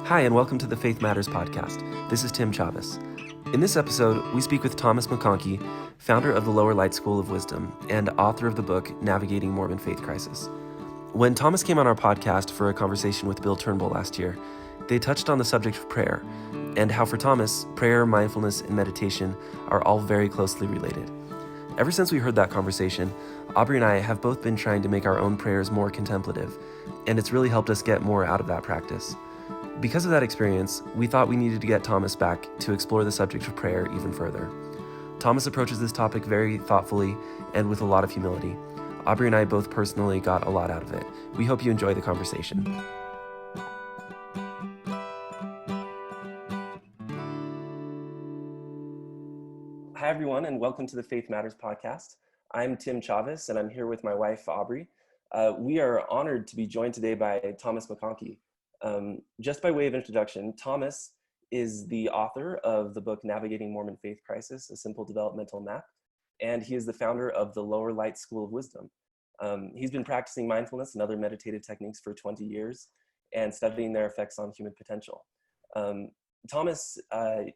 Hi, and welcome to the Faith Matters podcast. This is Tim Chavez. In this episode, we speak with Thomas McConkie, founder of the Lower Light School of Wisdom and author of the book Navigating Mormon Faith Crisis. When Thomas came on our podcast for a conversation with Bill Turnbull last year, they touched on the subject of prayer and how for Thomas, prayer, mindfulness, and meditation are all very closely related. Ever since we heard that conversation, Aubrey and I have both been trying to make our own prayers more contemplative, and it's really helped us get more out of that practice. Because of that experience, we thought we needed to get Thomas back to explore the subject of prayer even further. Thomas approaches this topic very thoughtfully and with a lot of humility. Aubrey and I both personally got a lot out of it. We hope you enjoy the conversation. Hi, everyone, and welcome to the Faith Matters podcast. I'm Tim Chavez, and I'm here with my wife, Aubrey. We are honored to be joined today by Thomas McConkie. Just by way of introduction, Thomas is the author of the book Navigating Mormon Faith Crisis, A Simple Developmental Map, and he is the founder of the Lower Light School of Wisdom. He's been practicing mindfulness and other meditative techniques for 20 years and studying their effects on human potential. Thomas,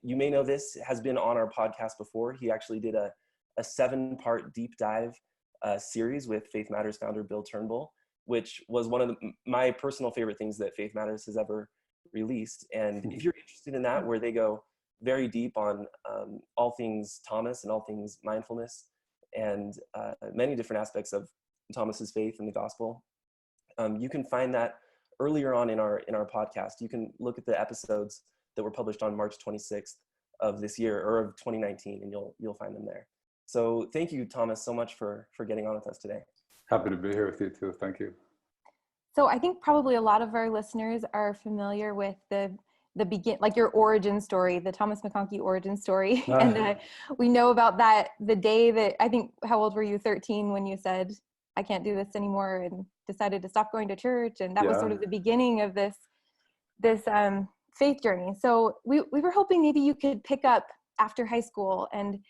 you may know this, has been on our podcast before. He actually did a 7-part deep dive series with Faith Matters founder Bill Turnbull, which was one of my personal favorite things that Faith Matters has ever released. And if you're interested in that, where they go very deep on all things Thomas and all things mindfulness and many different aspects of Thomas's faith and the gospel, you can find that earlier on in our podcast. You can look at the episodes that were published on March 26th of this year, or of 2019, and you'll find them there. So thank you, Thomas, so much for getting on with us today. Happy to be here with you too. Thank you. So I think probably a lot of our listeners are familiar with the like your origin story, the Thomas McConkie origin story. And we know about that, the day that, I think, how old were you, 13, when you said, I can't do this anymore, and decided to stop going to church. And that was sort of the beginning of this faith journey. So we were hoping maybe you could pick up after high school, and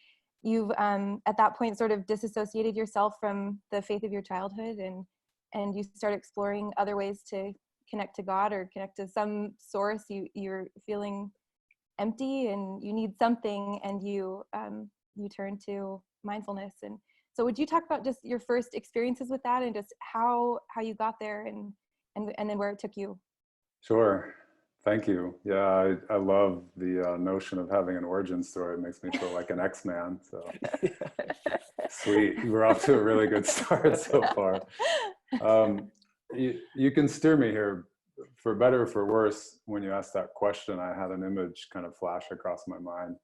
you've at that point sort of disassociated yourself from the faith of your childhood, and you start exploring other ways to connect to God or connect to some source. You're feeling empty and you need something, and you turn to mindfulness. And so would you talk about just your first experiences with that, and just how you got there and then where it took you? Sure. Thank you. Yeah, I love the notion of having an origin story. It makes me feel like an X-Man. So sweet. We're off to a really good start so far. You can steer me here, for better or for worse. When you asked that question, I had an image kind of flash across my mind.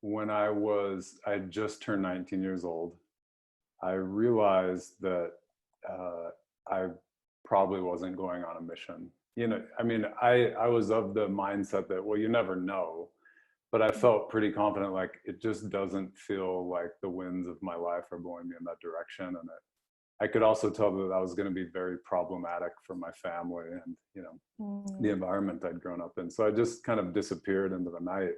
When I just turned 19 years old, I realized that I probably wasn't going on a mission. You know, I mean, I was of the mindset that, well, you never know, but I felt pretty confident, like it just doesn't feel like the winds of my life are blowing me in that direction. And I could also tell that was going to be very problematic for my family and, you know, the environment I'd grown up in. So I just kind of disappeared into the night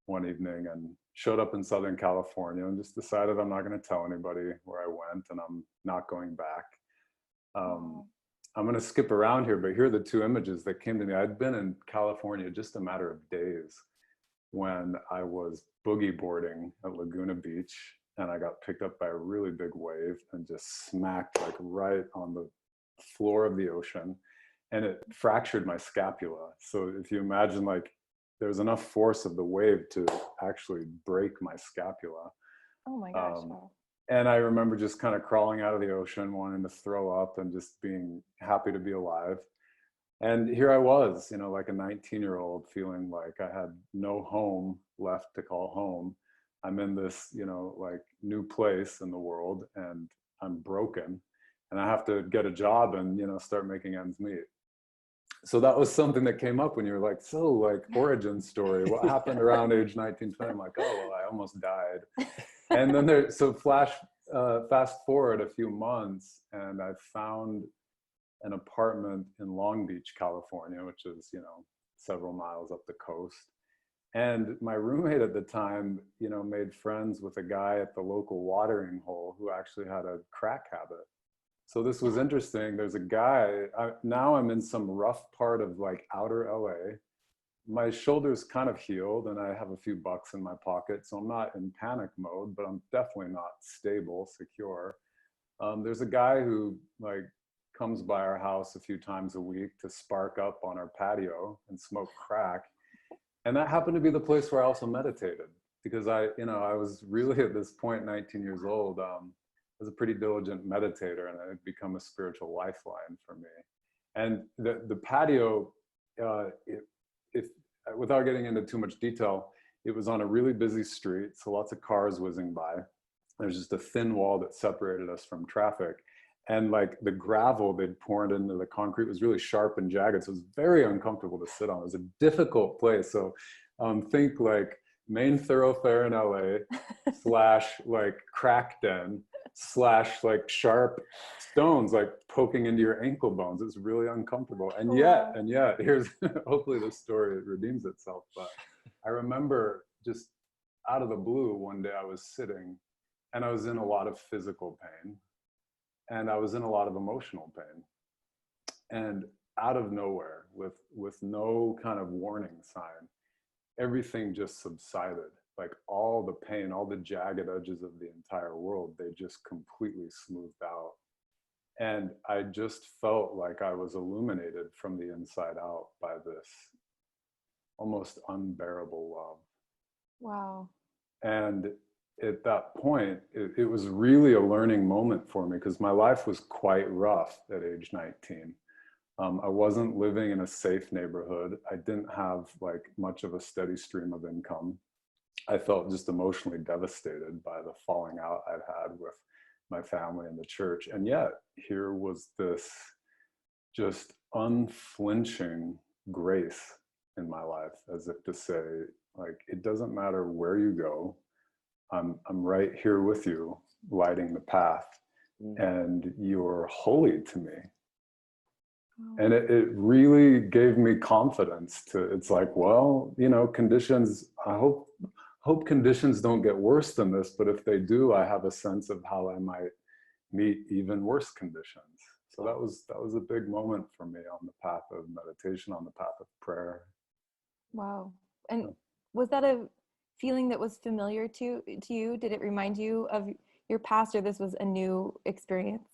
one evening and showed up in Southern California and just decided I'm not going to tell anybody where I went, and I'm not going back. I'm going to skip around here, but here are the two images that came to me. I'd been in California just a matter of days when I was boogie boarding at Laguna Beach, and I got picked up by a really big wave and just smacked like right on the floor of the ocean, and it fractured my scapula. So if you imagine, like, there was enough force of the wave to actually break my scapula. Oh my gosh. Wow. And I remember just kind of crawling out of the ocean, wanting to throw up and just being happy to be alive. And here I was, you know, like a 19-year-old, feeling like I had no home left to call home. I'm in this, you know, like new place in the world, and I'm broken, and I have to get a job and, you know, start making ends meet. So that was something that came up when you were like, so like origin story, what happened around age 19, 20? I'm like, oh, well, I almost died. And then fast forward a few months, and I found an apartment in Long Beach, California, which is, you know, several miles up the coast. And my roommate at the time, you know, made friends with a guy at the local watering hole who actually had a crack habit. So this was interesting. There's a guy, now I'm in some rough part of like outer LA. My shoulder's kind of healed and I have a few bucks in my pocket. So I'm not in panic mode, but I'm definitely not stable, secure. There's a guy who like comes by our house a few times a week to spark up on our patio and smoke crack. And that happened to be the place where I also meditated, because I was really at this point, 19 years old, was a pretty diligent meditator, and it had become a spiritual lifeline for me. And the patio, if without getting into too much detail, it was on a really busy street, so lots of cars whizzing by. There's just a thin wall that separated us from traffic. And like the gravel they'd poured into the concrete was really sharp and jagged, so it was very uncomfortable to sit on. It was a difficult place. So think like main thoroughfare in LA / like crack den / like sharp stones like poking into your ankle bones. It's really uncomfortable. And yet here's hopefully this story redeems itself. But I remember just out of the blue one day I was sitting and I was in a lot of physical pain and I was in a lot of emotional pain. And out of nowhere, with no kind of warning sign, everything just subsided. Like all the pain, all the jagged edges of the entire world, they just completely smoothed out. And I just felt like I was illuminated from the inside out by this almost unbearable love. Wow. And at that point, it was really a learning moment for me, because my life was quite rough at age 19. I wasn't living in a safe neighborhood. I didn't have like much of a steady stream of income. I felt just emotionally devastated by the falling out I'd had with my family and the church. And yet here was this just unflinching grace in my life, as if to say, like, it doesn't matter where you go. I'm right here with you, lighting the path, and you're holy to me. And it really gave me confidence to, it's like, well, conditions, I hope conditions don't get worse than this, but if they do, I have a sense of how I might meet even worse conditions. So that was a big moment for me on the path of meditation, on the path of prayer. Wow. And was that a feeling that was familiar to you? Did it remind you of your past, or this was a new experience?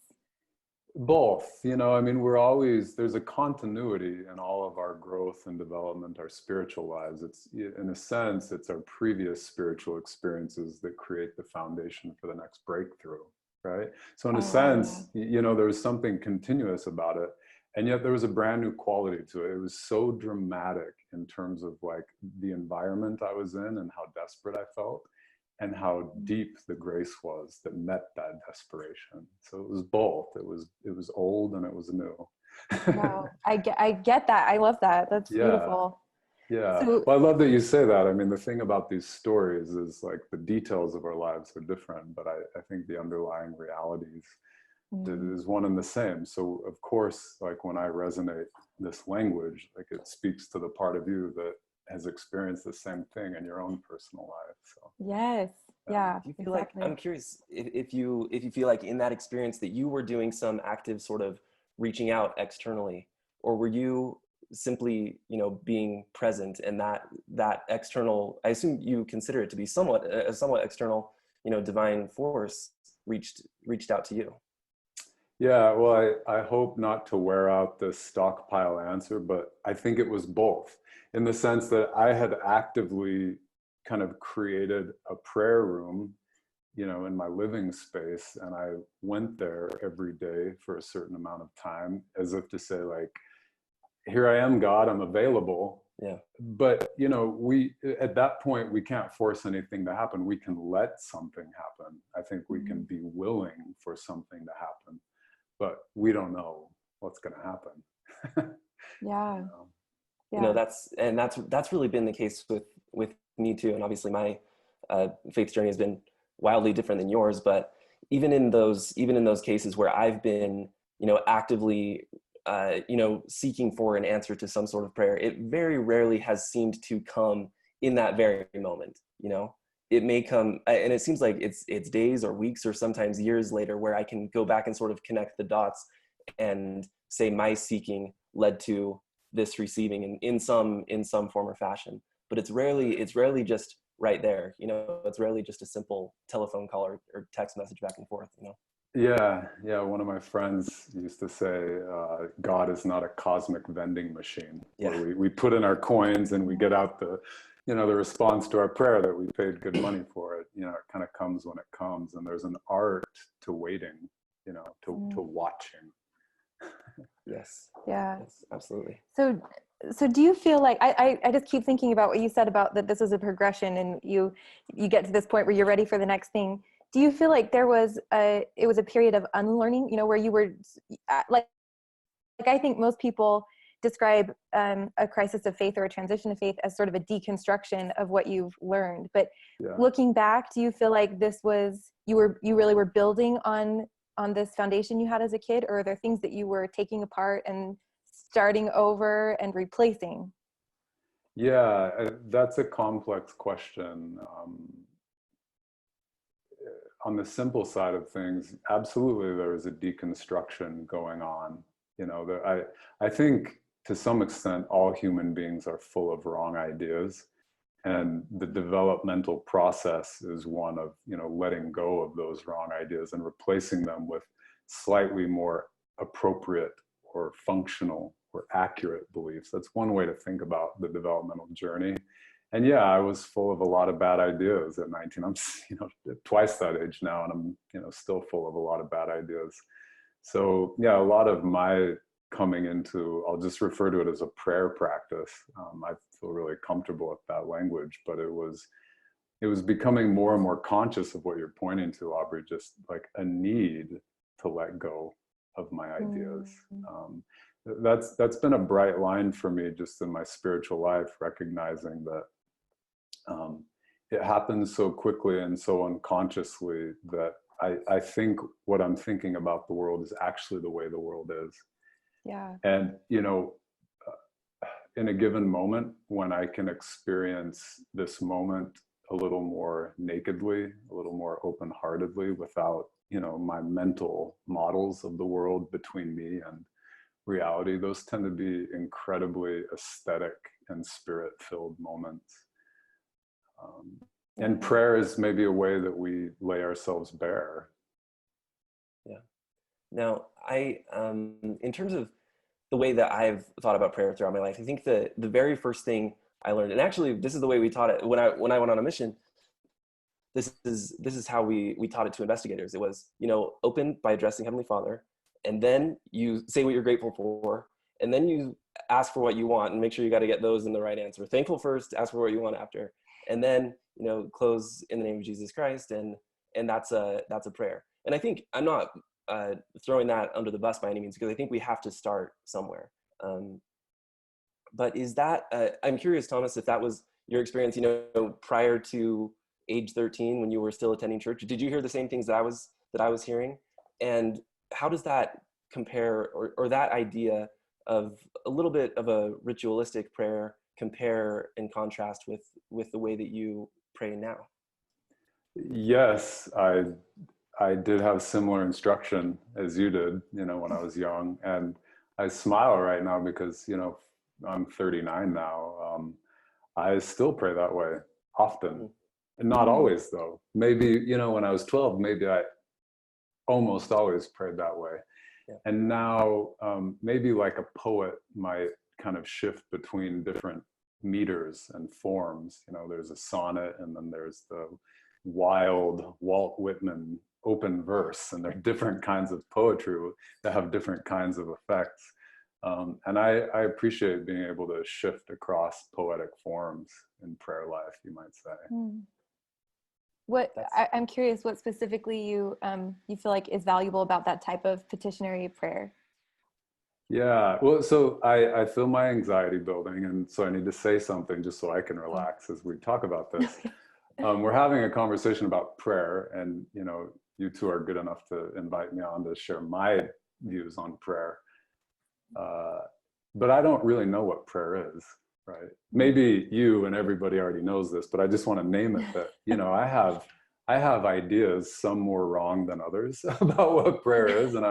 Both, there's a continuity in all of our growth and development, our spiritual lives. It's, in a sense, it's our previous spiritual experiences that create the foundation for the next breakthrough, right? So in a sense, there was something continuous about it. And yet there was a brand new quality to it. It was so dramatic in terms of like the environment I was in and how desperate I felt, and how deep the grace was that met that desperation. So it was both. It was old and it was new. Wow, I get that. I love that. That's beautiful. Yeah. So, Well, I love that you say that. I mean, the thing about these stories is like the details of our lives are different, but I think the underlying realities is one and the same. So of course, like when I resonate this language, like it speaks to the part of you that has experienced the same thing in your own personal life. So yes. Yeah. Do you feel like, I'm curious if you feel like in that experience that you were doing some active sort of reaching out externally, or were you simply, being present, and that external, I assume you consider it to be somewhat external, divine force reached out to you? Yeah, well, I hope not to wear out this stockpile answer, but I think it was both, in the sense that I had actively kind of created a prayer room, in my living space, and I went there every day for a certain amount of time, as if to say, like, here I am, God, I'm available. Yeah. But, we, at that point, we can't force anything to happen. We can let something happen. I think we can be willing for something to happen, but we don't know what's going to happen. Yeah. That's really been the case with me too. And obviously my faith journey has been wildly different than yours, but even in those cases where I've been, actively, seeking for an answer to some sort of prayer, it very rarely has seemed to come in that very moment. it may come, and it seems like it's days or weeks or sometimes years later where I can go back and sort of connect the dots and say my seeking led to this receiving in some form or fashion. But it's rarely just right there. It's rarely just a simple telephone call or text message back and forth. Yeah. One of my friends used to say, God is not a cosmic vending machine, where we put in our coins and we get out the response to our prayer that we paid good money for it. It kind of comes when it comes, and there's an art to waiting, to watching. Yes. Yeah. Yes, absolutely. So do you feel like, I just keep thinking about what you said about that this is a progression and you get to this point where you're ready for the next thing. Do you feel like it was a period of unlearning, where you were like I think most people describe a crisis of faith or a transition of faith as sort of a deconstruction of what you've learned. But looking back, do you feel like this was, you really were building on this foundation you had as a kid, or are there things that you were taking apart and starting over and replacing? Yeah, that's a complex question. On the simple side of things, absolutely there is a deconstruction going on. I think to some extent all human beings are full of wrong ideas, and the developmental process is one of letting go of those wrong ideas and replacing them with slightly more appropriate or functional or accurate beliefs. That's one way to think about the developmental journey. And yeah, I was full of a lot of bad ideas at 19. I'm twice that age now, and I'm still full of a lot of bad ideas. So yeah, a lot of my coming into, I'll just refer to it as a prayer practice. I feel really comfortable with that language, but it was becoming more and more conscious of what you're pointing to, Aubrey, just like a need to let go of my ideas. That's been a bright line for me just in my spiritual life, recognizing that it happens so quickly and so unconsciously that I think what I'm thinking about the world is actually the way the world is. Yeah. And, in a given moment, when I can experience this moment a little more nakedly, a little more open-heartedly, without, my mental models of the world between me and reality, those tend to be incredibly aesthetic and spirit-filled moments. And prayer is maybe a way that we lay ourselves bare. Yeah. Now, in terms of the way that I've thought about prayer throughout my life, I think the very first thing I learned, and actually this is the way we taught it when I went on a mission. This is how we taught it to investigators. It was, open by addressing Heavenly Father, and then you say what you're grateful for, and then you ask for what you want, and make sure you got to get those in the right answer. Thankful first, ask for what you want after, and then close in the name of Jesus Christ, and that's a prayer. And I think I'm not throwing that under the bus by any means, because I think we have to start somewhere. But is that I'm curious, Thomas, if that was your experience, prior to age 13 when you were still attending church. Did you hear the same things that I was hearing? And how does that compare, or that idea of a little bit of a ritualistic prayer compare and contrast with the way that you pray now? Yes, I did have similar instruction as you did, when I was young. And I smile right now because, I'm 39 now. I still pray that way often. Not always, though. Maybe, when I was 12, maybe I almost always prayed that way. Yeah. And now maybe like a poet might kind of shift between different meters and forms. There's a sonnet, and then there's the wild Walt Whitman open verse, and there are different kinds of poetry that have different kinds of effects. And I appreciate being able to shift across poetic forms in prayer life, you might say. I'm curious what specifically you feel like is valuable about that type of petitionary prayer. Yeah, well, so I feel my anxiety building, and so I need to say something just so I can relax as we talk about this. We're having a conversation about prayer, and you two are good enough to invite me on to share my views on prayer. But I don't really know what prayer is. right? Maybe you and everybody already knows this, but I just want to name it that, you know, I have ideas, some more wrong than others, about what prayer is, and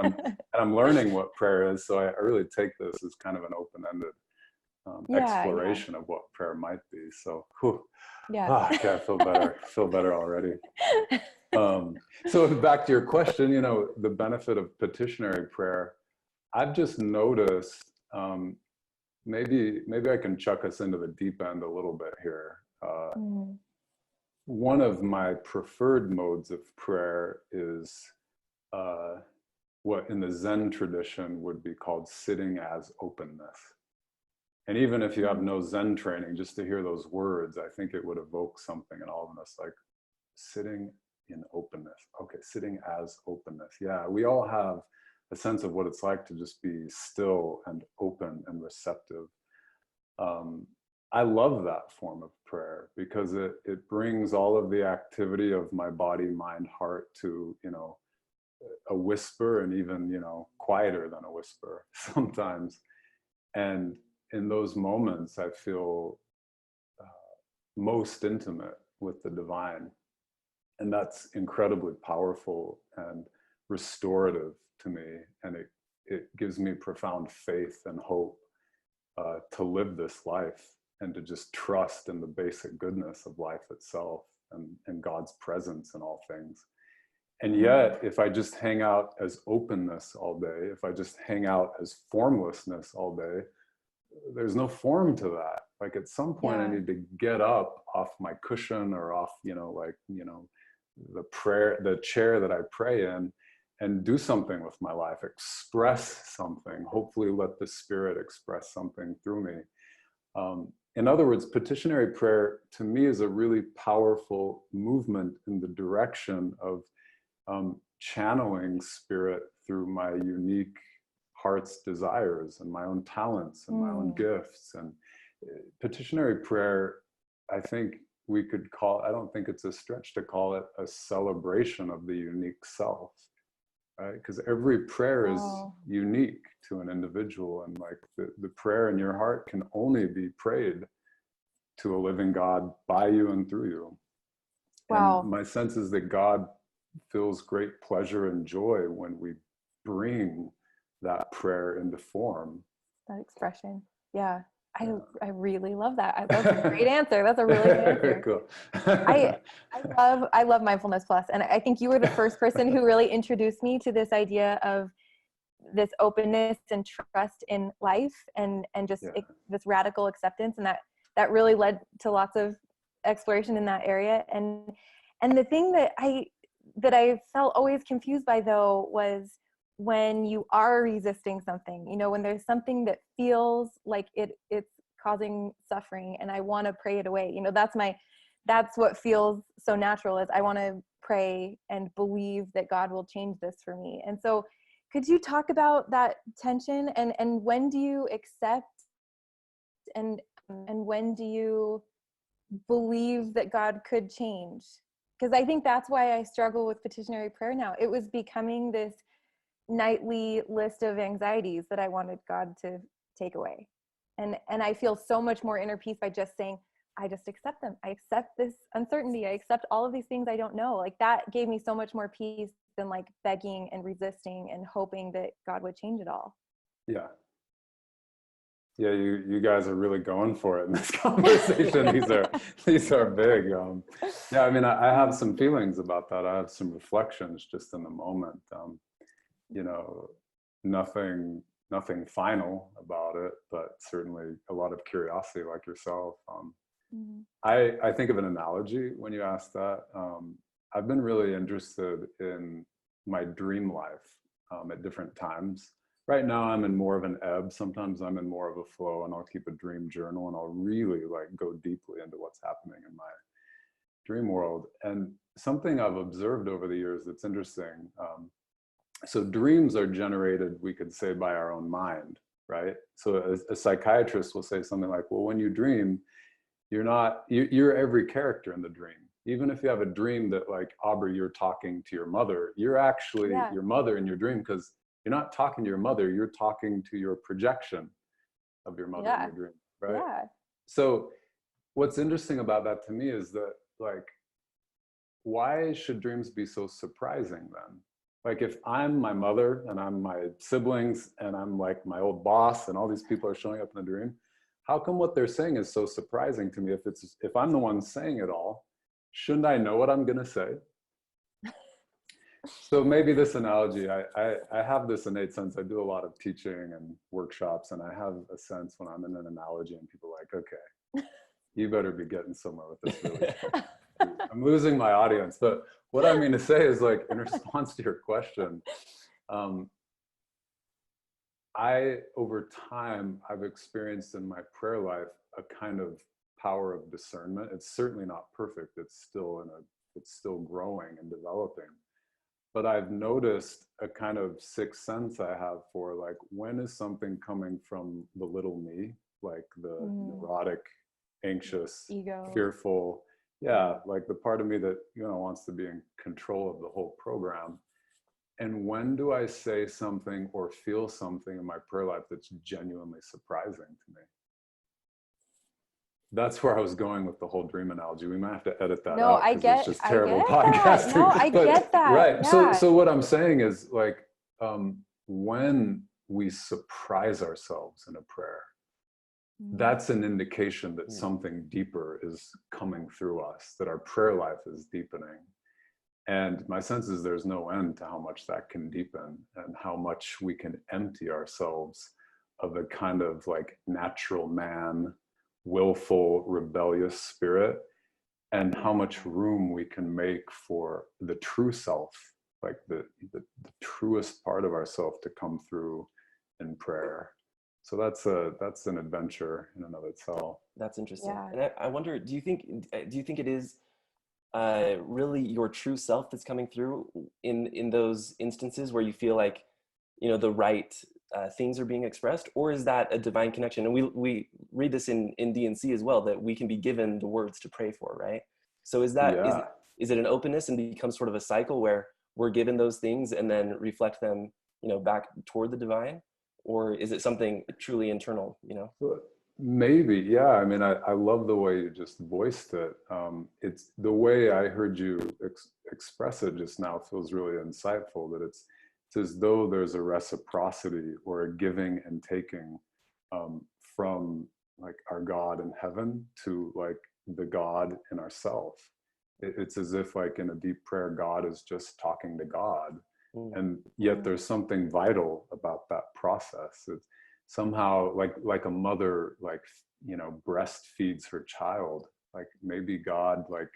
I'm learning what prayer is. So I really take this as kind of an open-ended exploration of what prayer might be. So, okay, I feel better already. So back to your question, you know, the benefit of petitionary prayer, I've just noticed, maybe I can chuck us into the deep end a little bit here. One of my preferred modes of prayer is what in the Zen tradition would be called sitting as openness. And even if you have no Zen training, just to hear those words, I think it would evoke something in all of us, like sitting in openness. Okay, sitting as openness. Yeah, we all have a sense of what it's like to just be still and open and receptive. I love that form of prayer because it brings all of the activity of my body, mind, heart to, you know, a whisper, and even, you know, quieter than a whisper sometimes. And in those moments, I feel most intimate with the divine. And that's incredibly powerful and restorative to me. And it gives me profound faith and hope to live this life and to just trust in the basic goodness of life itself and God's presence in all things. And yet, if I just hang out as openness all day, if I just hang out as formlessness all day, there's no form to that. Like at some point I need to get up off my cushion or off, you know, like, you know, the chair that I pray in, and do something with my life, express something, hopefully let the Spirit express something through me. In other words, petitionary prayer to me is a really powerful movement in the direction of channeling Spirit through my unique heart's desires and my own talents and my own gifts. And petitionary prayer, I think we could call, I don't think it's a stretch to call it a celebration of the unique self, right? Because every prayer is unique to an individual, and like the prayer in your heart can only be prayed to a living God by you and through you. And my sense is that God feels great pleasure and joy when we bring that prayer into form. That expression. Yeah. I really love that. That's a great answer. That's a really good answer. Cool. I love Mindfulness Plus. And I think you were the first person who really introduced me to this idea of this openness and trust in life and just this radical acceptance. And that really led to lots of exploration in that area. And the thing that I felt always confused by, though, was when you are resisting something, you know, when there's something that feels like it's causing suffering and I want to pray it away, you know, that's what feels so natural, is I want to pray and believe that God will change this for me. And so could you talk about that tension, and when do you accept and when do you believe that God could change? Because I think that's why I struggle with petitionary prayer now. It was becoming this nightly list of anxieties that I wanted God to take away. And I feel so much more inner peace by just saying, I just accept them. I accept this uncertainty. I accept all of these things I don't know. Like that gave me so much more peace than like begging and resisting and hoping that God would change it all. Yeah. Yeah, you guys are really going for it in this conversation. These are big. Yeah, I mean, I have some feelings about that. I have some reflections just in the moment. You know, nothing final about it, but certainly a lot of curiosity, like yourself. I think of an analogy when you ask that. I've been really interested in my dream life at different times. Right now I'm in more of an ebb. Sometimes I'm in more of a flow, and I'll keep a dream journal and I'll really like go deeply into what's happening in my dream world. And something I've observed over the years that's interesting. So dreams are generated, we could say, by our own mind, right? So a psychiatrist will say something like, well, when you dream, you're every character in the dream. Even if you have a dream that, like, Aubrey, you're talking to your mother, you're actually your mother in your dream, because you're not talking to your mother, you're talking to your projection of your mother in your dream, right? Yeah. So what's interesting about that to me is that, like, why should dreams be so surprising then? Like, if I'm my mother and I'm my siblings and I'm like my old boss and all these people are showing up in a dream, how come what they're saying is so surprising to me? If I'm the one saying it all, shouldn't I know what I'm going to say? So maybe this analogy, I have this innate sense. I do a lot of teaching and workshops, and I have a sense when I'm in an analogy and people are like, okay, you better be getting somewhere with this really quick. I'm losing my audience. But what I mean to say is, like, in response to your question, over time, I've experienced in my prayer life a kind of power of discernment. It's certainly not perfect. It's still growing and developing. But I've noticed a kind of sixth sense I have for, like, when is something coming from the little me, like the neurotic, anxious, ego, fearful, yeah, like the part of me that, wants to be in control of the whole program. And when do I say something or feel something in my prayer life that's genuinely surprising to me? That's where I was going with the whole dream analogy. We might have to edit that out because it's just terrible podcasting. No, I get that. Right. Yeah. So what I'm saying is, like, when we surprise ourselves in a prayer, that's an indication that something deeper is coming through us, that our prayer life is deepening. And my sense is there's no end to how much that can deepen and how much we can empty ourselves of a kind of, like, natural man, willful, rebellious spirit, and how much room we can make for the true self, like the truest part of ourself to come through in prayer. So that's an adventure in and of itself. That's interesting. Yeah. And I wonder, do you think it is really your true self that's coming through in those instances where you feel like, the right things are being expressed, or is that a divine connection? And we read this in D&C as well, that we can be given the words to pray for, right? So is it an openness and becomes sort of a cycle where we're given those things and then reflect them, back toward the divine? Or is it something truly internal, Maybe, yeah. I mean, I love the way you just voiced it. It's the way I heard you express it just now feels really insightful, that it's as though there's a reciprocity or a giving and taking from, like, our God in heaven to, like, the God in ourself. It's as if, like, in a deep prayer, God is just talking to God. And yet there's something vital about that process. It's somehow like a mother, like, breastfeeds her child. Like, maybe God, like,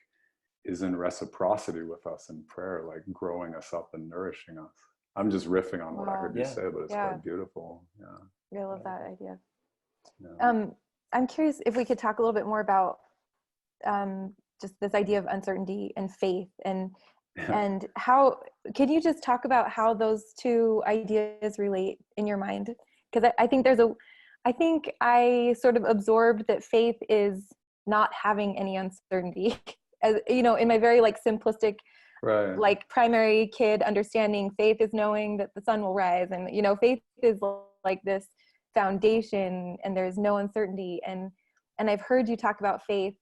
is in reciprocity with us in prayer, like growing us up and nourishing us. I'm just riffing on what I heard you say, but it's quite beautiful. Yeah. I love that idea. Yeah. I'm curious if we could talk a little bit more about just this idea of uncertainty and faith, and how, can you just talk about how those two ideas relate in your mind? Because I think I think I sort of absorbed that faith is not having any uncertainty, as in my very, like, simplistic, right, like, primary kid understanding. Faith is knowing that the sun will rise, and faith is like this foundation, and there's no uncertainty. And I've heard you talk about faith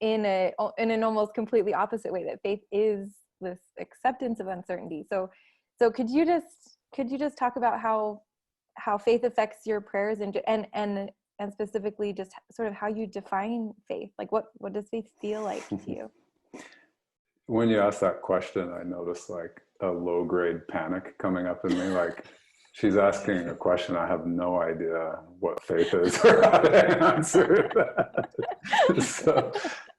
in an almost completely opposite way, that faith is this acceptance of uncertainty. So could you just talk about how faith affects your prayers, and specifically just sort of how you define faith? Like, what does faith feel like to you? When you asked that question, I noticed, like, a low-grade panic coming up in me. Like, she's asking a question, I have no idea what faith is or how to answer that.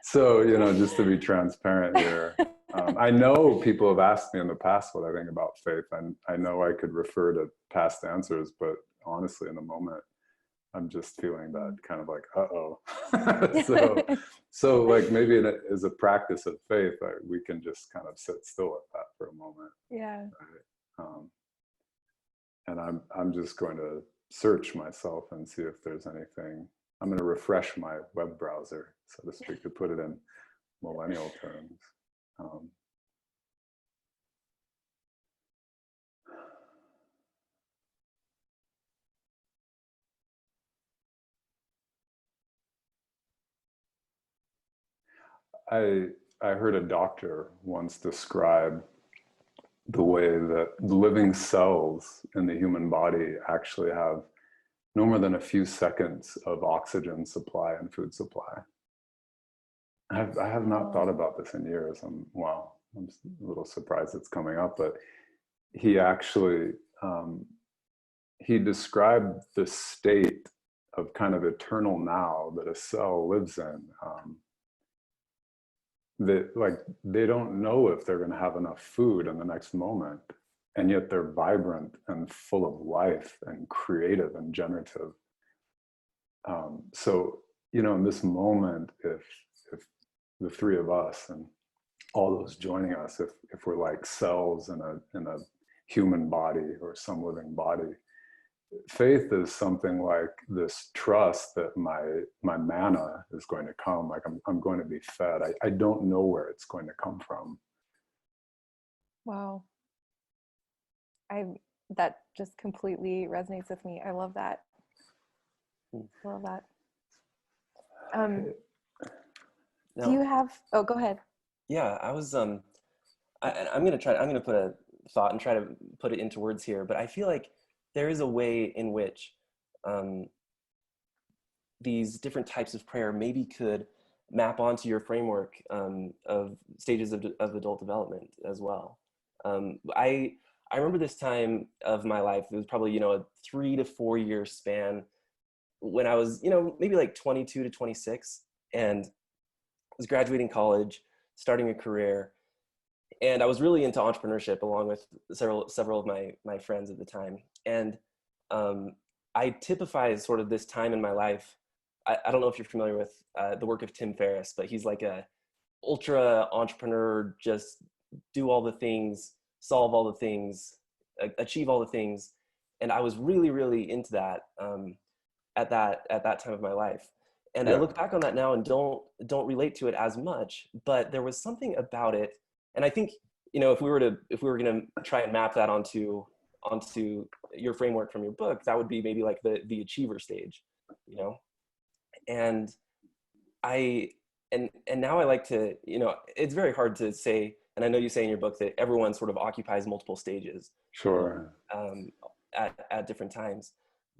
So just to be transparent here, I know people have asked me in the past what I think about faith, and I know I could refer to past answers, but honestly, in the moment, I'm just feeling that kind of, like, uh-oh. so like, maybe as a practice of faith, we can just kind of sit still at that for a moment. Yeah. Right? And I'm just going to search myself and see if there's anything. I'm going to refresh my web browser, so to speak, to put it in millennial terms. I heard a doctor once describe the way that living cells in the human body actually have no more than a few seconds of oxygen supply and food supply. I have not thought about this in years. I'm a little surprised it's coming up, but he actually, he described the state of kind of eternal now that a cell lives in. That like they don't know if they're going to have enough food in the next moment, and yet they're vibrant and full of life and creative and generative. So in this moment, if the three of us and all those joining us, if we're like cells in a human body or some living body, faith is something like this trust that my manna is going to come, like I'm going to be fed. I don't know where it's going to come from. Wow. That just completely resonates with me. I love that. I love that. Do you have, oh, go ahead. Yeah, I was, I'm going to put a thought and try to put it into words here, but I feel like there is a way in which these different types of prayer maybe could map onto your framework of stages of adult development as well. I remember this time of my life, it was probably, a 3 to 4 year span when I was, maybe like 22 to 26, and I was graduating college, starting a career, and I was really into entrepreneurship along with several of my friends at the time. And I typify sort of this time in my life. I don't know if you're familiar with the work of Tim Ferriss, but he's like a ultra entrepreneur, just do all the things, solve all the things, achieve all the things. And I was really, really into that at that time of my life. And I look back on that now and don't relate to it as much, but there was something about it. And I think, if we were going to try and map that onto your framework from your book, that would be maybe like the achiever stage, and now I like to, it's very hard to say, and I know you say in your book that everyone sort of occupies multiple stages. Sure. At different times,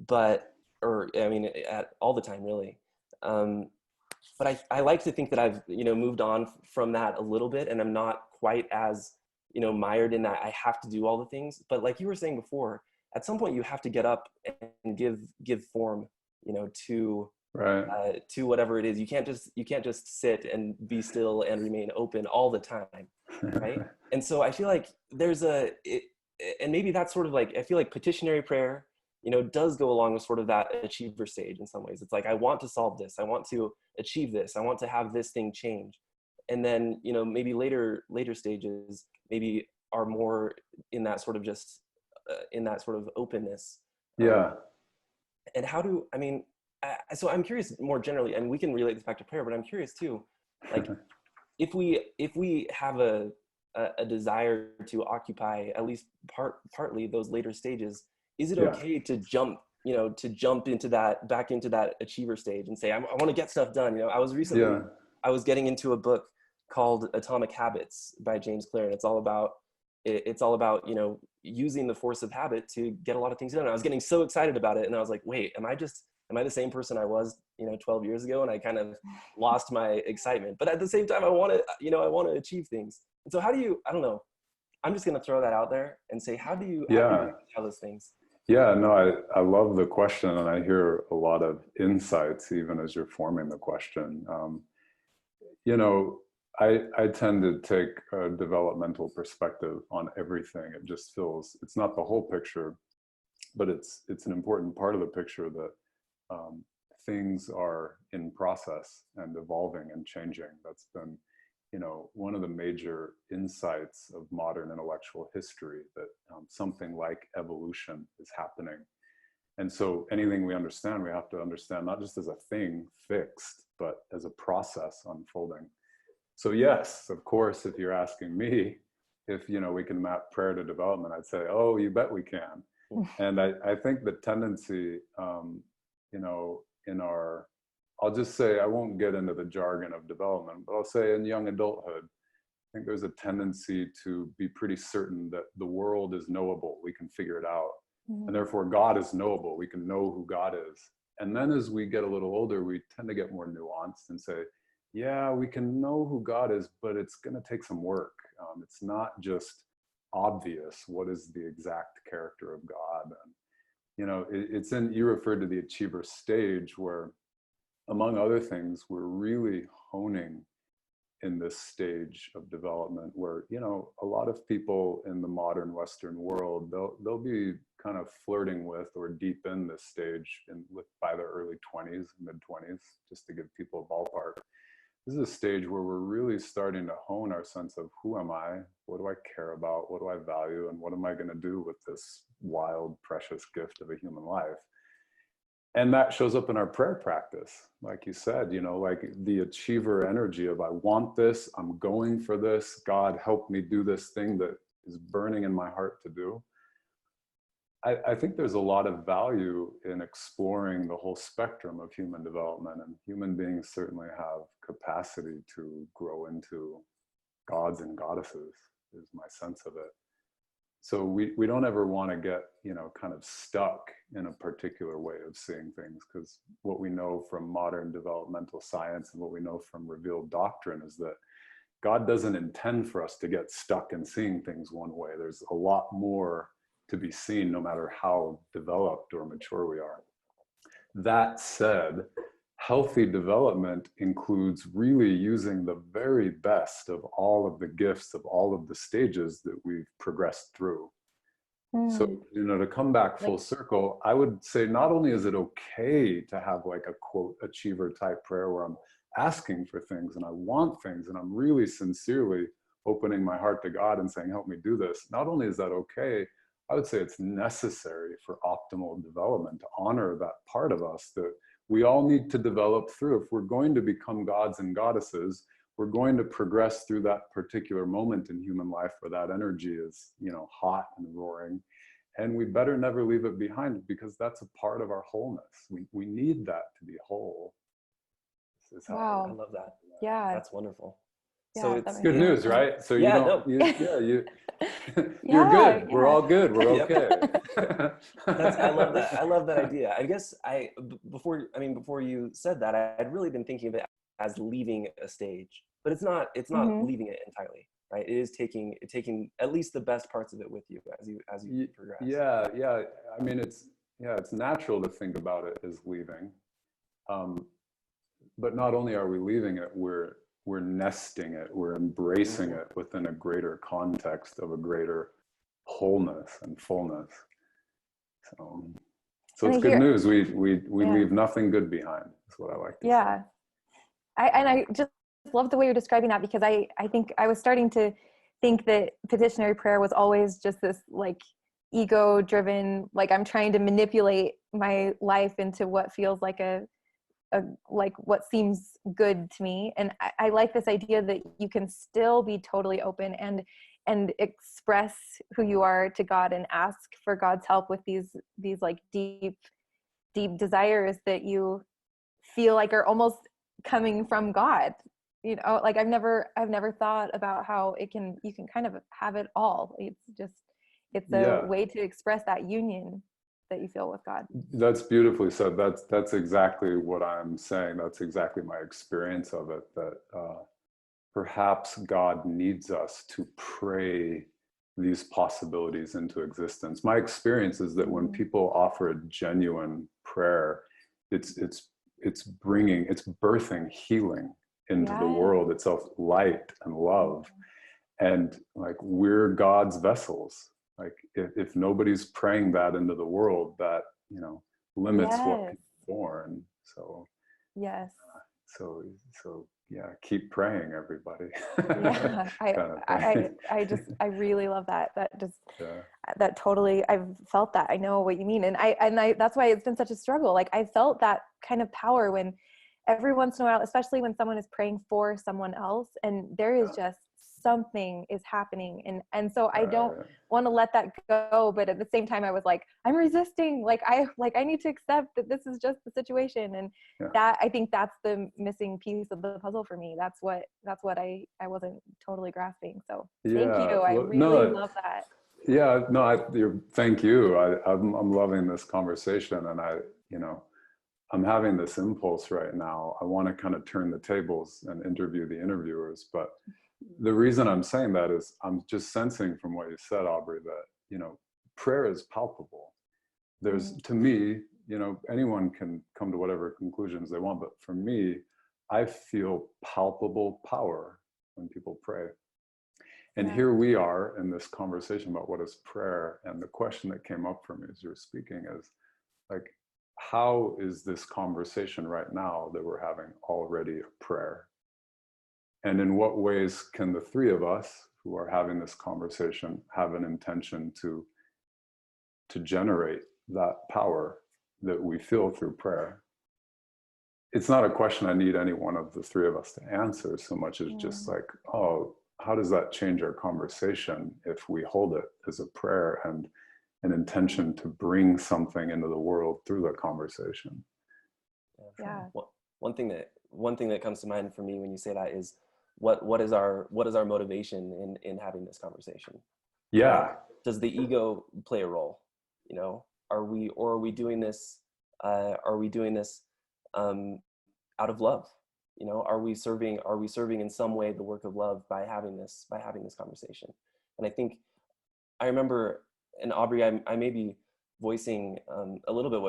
at all the time really. But I like to think that I've, moved on from that a little bit, and I'm not quite as, mired in that I have to do all the things. But like you were saying before, at some point you have to get up and give form, to right. To whatever it is. You can't just sit and be still and remain open all the time, right? And so I feel like and maybe that's sort of like, I feel like petitionary prayer, does go along with sort of that achiever stage in some ways. It's like, I want to solve this. I want to achieve this. I want to have this thing change. And then, maybe later stages maybe are more in that sort of just, in that sort of openness. Yeah. And so I'm curious more generally, and we can relate this back to prayer, but I'm curious too, like if we have a desire to occupy at least partly those later stages, is it okay to jump into that achiever stage and say, I want to get stuff done? I was getting into a book called Atomic Habits by James Clear, and it's all about using the force of habit to get a lot of things done. And I was getting so excited about it, and I was like, wait, am I the same person I was 12 years ago? And I kind of lost my excitement, but at the same time I want to achieve things. And so how do you, I don't know, I'm just going to throw that out there and say, how do you tell those things? Yeah, no, I love the question, and I hear a lot of insights even as you're forming the question. I tend to take a developmental perspective on everything. It just feels, it's not the whole picture, but it's an important part of the picture that things are in process and evolving and changing. That's been, one of the major insights of modern intellectual history, that something like evolution is happening. And so anything we understand, we have to understand not just as a thing fixed, but as a process unfolding. So yes, of course, if you're asking me if, we can map prayer to development, I'd say, oh, you bet we can. And I think the tendency, in our I'll just say, I won't get into the jargon of development, but I'll say in young adulthood, I think there's a tendency to be pretty certain that the world is knowable. We can figure it out. Mm-hmm. And therefore God is knowable. We can know who God is. And then as we get a little older, we tend to get more nuanced and say, yeah, we can know who God is, but it's going to take some work. It's not just obvious what is the exact character of God. And, you know, it's in, you referred to the achiever stage where, among other things, we're really honing in this stage of development where, you know, a lot of people in the modern Western world, they'll be kind of flirting with or deep in this stage by their early 20s, mid 20s, just to give people a ballpark. This is a stage where we're really starting to hone our sense of who am I, what do I care about, what do I value, and what am I going to do with this wild, precious gift of a human life. And that shows up in our prayer practice. Like you said, you know, like the achiever energy of I want this, I'm going for this, God help me do this thing that is burning in my heart to do. I think there's a lot of value in exploring the whole spectrum of human development, and human beings certainly have capacity to grow into gods and goddesses, is my sense of it. So we don't ever want to get, you know, kind of stuck in a particular way of seeing things, because what we know from modern developmental science and what we know from revealed doctrine is that God doesn't intend for us to get stuck in seeing things one way. There's a lot more to be seen, no matter how developed or mature we are. That said, healthy development includes really using the very best of all of the gifts of all of the stages that we've progressed through. So, you know, to come back full circle, I would say not only is it okay to have like a quote achiever type prayer where I'm asking for things and I want things and I'm really sincerely opening my heart to God and saying, help me do this. Not only is that okay, I would say it's necessary for optimal development to honor that part of us that we all need to develop through. If we're going to become gods and goddesses, we're going to progress through that particular moment in human life where that energy is, you know, hot and roaring. And we better never leave it behind, because that's a part of our wholeness. We need that to be whole. Wow. I love that. Yeah. That's wonderful. Yeah, So it's good news, right? So you yeah, don't, no. You're good. We're all good. We're okay. I love that. I love that idea. I guess before you said that, I'd really been thinking of it as leaving a stage, but it's not leaving it entirely, right? It is taking at least the best parts of it with you as you progress. Yeah. I mean, it's natural to think about it as leaving. But not only are we leaving it, we're nesting it, we're embracing it within a greater context of a greater wholeness and fullness. So it's good news. We leave nothing good behind. That's what I like to say. I just love the way you're describing that, because I think I was starting to think that petitionary prayer was always just this like ego driven, like I'm trying to manipulate my life into what feels like like what seems good to me. And I like this idea that you can still be totally open and express who you are to God and ask for God's help with these like deep desires that you feel like are almost coming from God. You know, like I've never thought about how you can kind of have it all. It's a way to express that union that you feel with God. That's beautifully said. That's exactly what I'm saying. That's exactly my experience of it, that perhaps God needs us to pray these possibilities into existence. My experience is that when people offer a genuine prayer, it's birthing healing into the world itself, light and love. And like, we're God's vessels. Like if nobody's praying that into the world, that, you know, limits what can be born. So so yeah, keep praying, everybody. I really love that. That totally, I've felt that. I know what you mean. And I that's why it's been such a struggle. Like I felt that kind of power when every once in a while, especially when someone is praying for someone else and there is just something is happening. And so I don't want to let that go, but at the same time I was like, I'm resisting, I need to accept that this is just the situation. And that, I think that's the missing piece of the puzzle for me. That's what I wasn't totally grasping. So thank you. I really love that. Yeah, no, thank you. I'm loving this conversation, and I'm having this impulse right now. I want to kind of turn the tables and interview the interviewers. But the reason I'm saying that is I'm just sensing from what you said, Aubrey, that, prayer is palpable. There's, to me, anyone can come to whatever conclusions they want. But for me, I feel palpable power when people pray. And here we are in this conversation about what is prayer. And the question that came up for me as you were speaking is, like, how is this conversation right now that we're having already a prayer? And in what ways can the three of us who are having this conversation have an intention to generate that power that we feel through prayer? It's not a question I need any one of the three of us to answer so much as just like, oh, how does that change our conversation if we hold it as a prayer and an intention to bring something into the world through the conversation? Yeah. Well, one thing that comes to mind for me when you say that is what is our motivation in having this conversation? Yeah. Does the ego play a role? Are we doing this out of love? Are we serving in some way the work of love by having this conversation? And I think I remember, and Aubrey, I may be voicing a little bit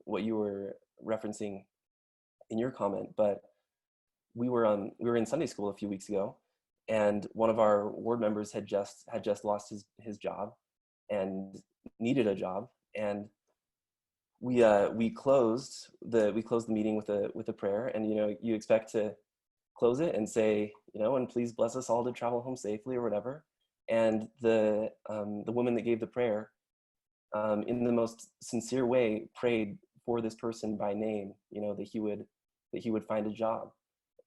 what you were referencing in your comment, but we were in Sunday school a few weeks ago, and one of our ward members had just lost his job and needed a job, and we closed the meeting with a prayer. And you expect to close it and say, and please bless us all to travel home safely or whatever. And the woman that gave the prayer, in the most sincere way, prayed for this person by name, that he would find a job.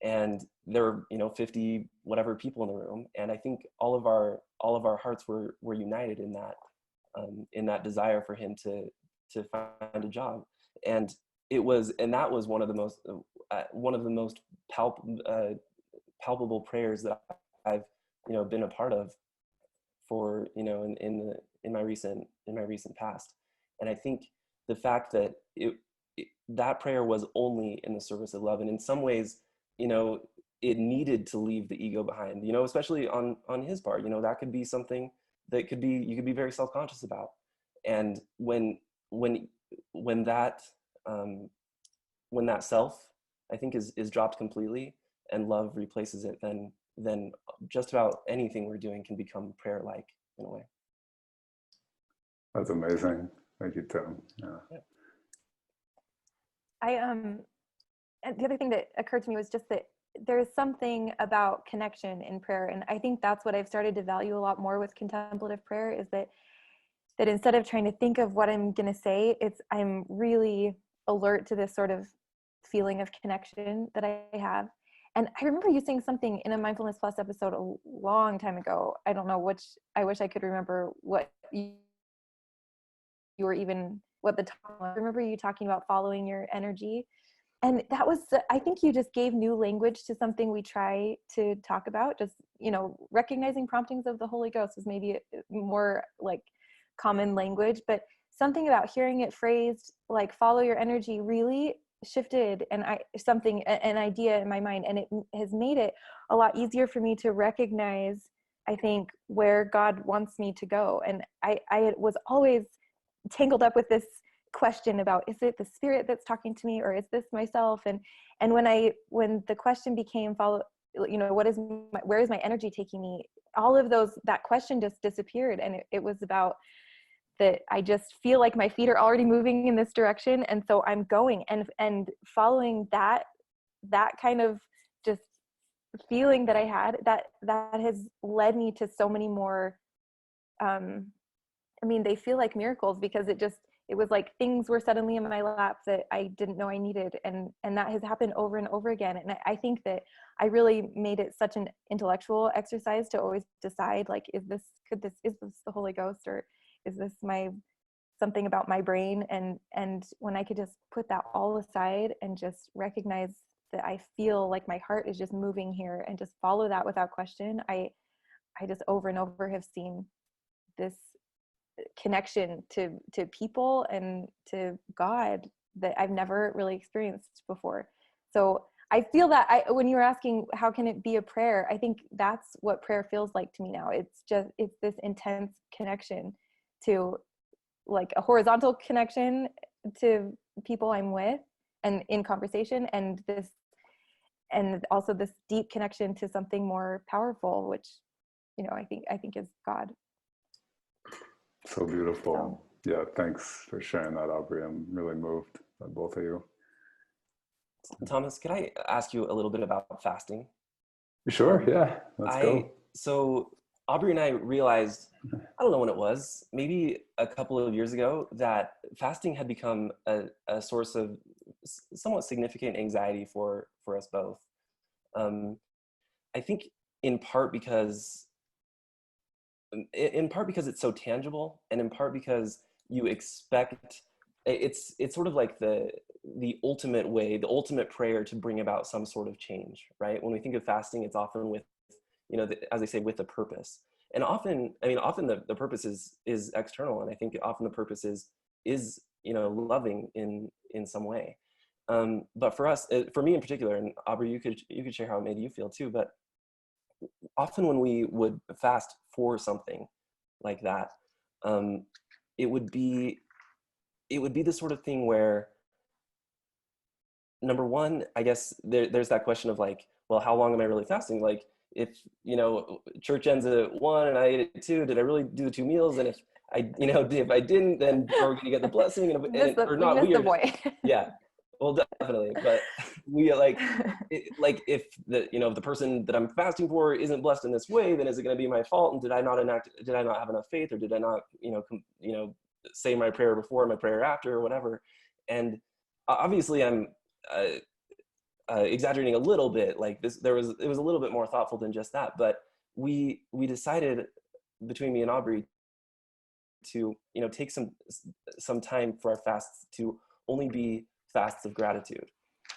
And there were 50 whatever people in the room, and I think all of our hearts were united in that desire for him to find a job. And that was one of the most palpable prayers that I've been a part of for in my recent past. And I think the fact that that prayer was only in the service of love, and in some ways it needed to leave the ego behind, especially on his part. That could be something that you could be very self-conscious about. And when that self, I think, is dropped completely and love replaces it, then just about anything we're doing can become prayer-like in a way. That's amazing. Thank you, Tim. Yeah. And the other thing that occurred to me was just that there's something about connection in prayer. And I think that's what I've started to value a lot more with contemplative prayer, is that instead of trying to think of what I'm going to say, I'm really alert to this sort of feeling of connection that I have. And I remember you saying something in a Mindfulness Plus episode a long time ago. I don't know which, I wish I could remember what you were even, what the topic was. I remember you talking about following your energy. And that was, I think you just gave new language to something we try to talk about. Just, recognizing promptings of the Holy Ghost is maybe more like common language, but something about hearing it phrased like follow your energy really shifted an idea in my mind, and it has made it a lot easier for me to recognize, I think, where God wants me to go. And I was always tangled up with this question about, is it the Spirit that's talking to me, or is this myself? And when the question became where is my energy taking me, all of that question just disappeared. And it was about that I just feel like my feet are already moving in this direction, and so I'm going and following that kind of just feeling that I had, that has led me to so many more they feel like miracles, because it was like things were suddenly in my lap that I didn't know I needed. And that has happened over and over again. And I think that I really made it such an intellectual exercise to always decide, like, is this the Holy Ghost, or is this something about my brain? And when I could just put that all aside and just recognize that I feel like my heart is just moving here, and just follow that without question, I just over and over have seen this connection to people and to God that I've never really experienced before. So I feel that when you were asking how can it be a prayer, I think that's what prayer feels like to me now. It's this intense connection to, like, a horizontal connection to people I'm with and in conversation, and also this deep connection to something more powerful, which, I think is God. So beautiful. Yeah, thanks for sharing that, Aubrey. I'm really moved by both of you. Thomas, could I ask you a little bit about fasting? Sure, yeah, let's go. So Aubrey and I realized, I don't know when it was, maybe a couple of years ago, that fasting had become a source of somewhat significant anxiety for us both. I think in part because it's so tangible, and in part because you expect it's sort of like the ultimate way, the ultimate prayer to bring about some sort of change, right? When we think of fasting, it's often with, as I say, with a purpose. And often the purpose is external, and I think often the purpose is loving in some way. But for us, for me in particular, and Aubrey, you could share how it made you feel too, but often when we would fast for something like that, it would be the sort of thing where, number one, I guess there's that question of, like, well, how long am I really fasting? Like, if church ends at 1 and I ate at 2, did I really do the 2 meals? And if if I didn't, then are we gonna get the blessing? And or not? We missed the point. Yeah. Well, definitely, but we if the person that I'm fasting for isn't blessed in this way, then is it going to be my fault? And did I not have enough faith, or did I not say my prayer before, my prayer after, or whatever? And obviously, I'm exaggerating a little bit. Like this, it was a little bit more thoughtful than just that. But we decided between me and Aubrey to take some time for our fasts to only be fasts of gratitude.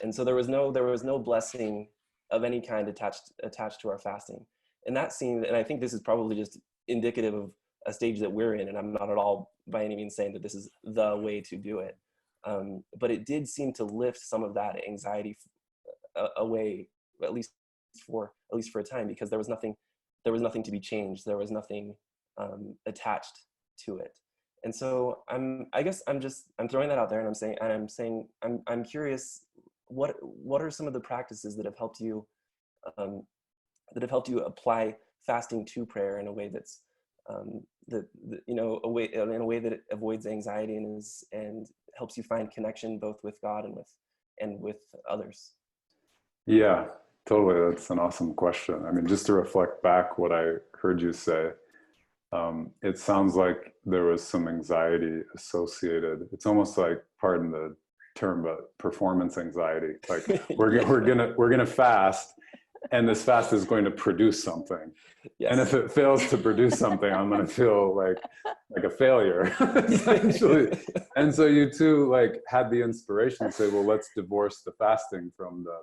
And so there was no blessing of any kind attached to our fasting. And that seemed, and I think this is probably just indicative of a stage that we're in, and I'm not at all by any means saying that this is the way to do it. But it did seem to lift some of that anxiety away, at least for a time, because there was nothing to be changed. There was nothing attached to it. And so I'm throwing that out there, and I'm curious, what are some of the practices that have helped you apply fasting to prayer in a way that's in a way that it avoids anxiety and helps you find connection both with God and with others? Yeah, totally. That's an awesome question. I mean, just to reflect back what I heard you say, it sounds like there was some anxiety associated. It's almost like, pardon the term, but performance anxiety. Like we're gonna fast, and this fast is going to produce something. Yes. And if it fails to produce something, I'm gonna feel like a failure, essentially. And so you two had the inspiration to say, well, let's divorce the fasting from the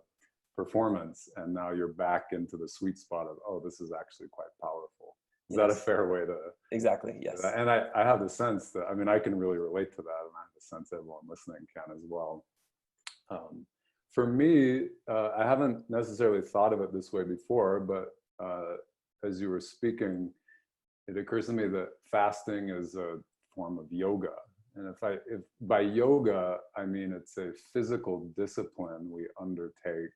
performance, and now you're back into the sweet spot of, oh, this is actually quite powerful. Is that a fair way to? Exactly, yes. And I have the sense that, I can really relate to that, and I have the sense everyone listening can as well. For me, I haven't necessarily thought of it this way before, but as you were speaking, it occurs to me that fasting is a form of yoga. And if by yoga, I mean it's a physical discipline we undertake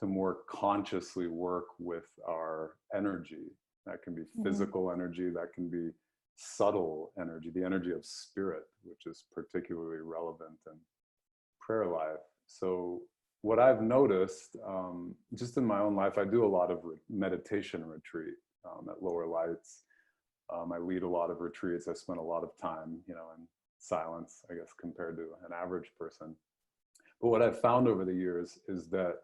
to more consciously work with our energy. That can be physical energy, that can be subtle energy, the energy of spirit, which is particularly relevant in prayer life. So what I've noticed, just in my own life, I do a lot of meditation retreat at Lower Lights. I lead a lot of retreats. I spend a lot of time, in silence, I guess, compared to an average person. But what I've found over the years is that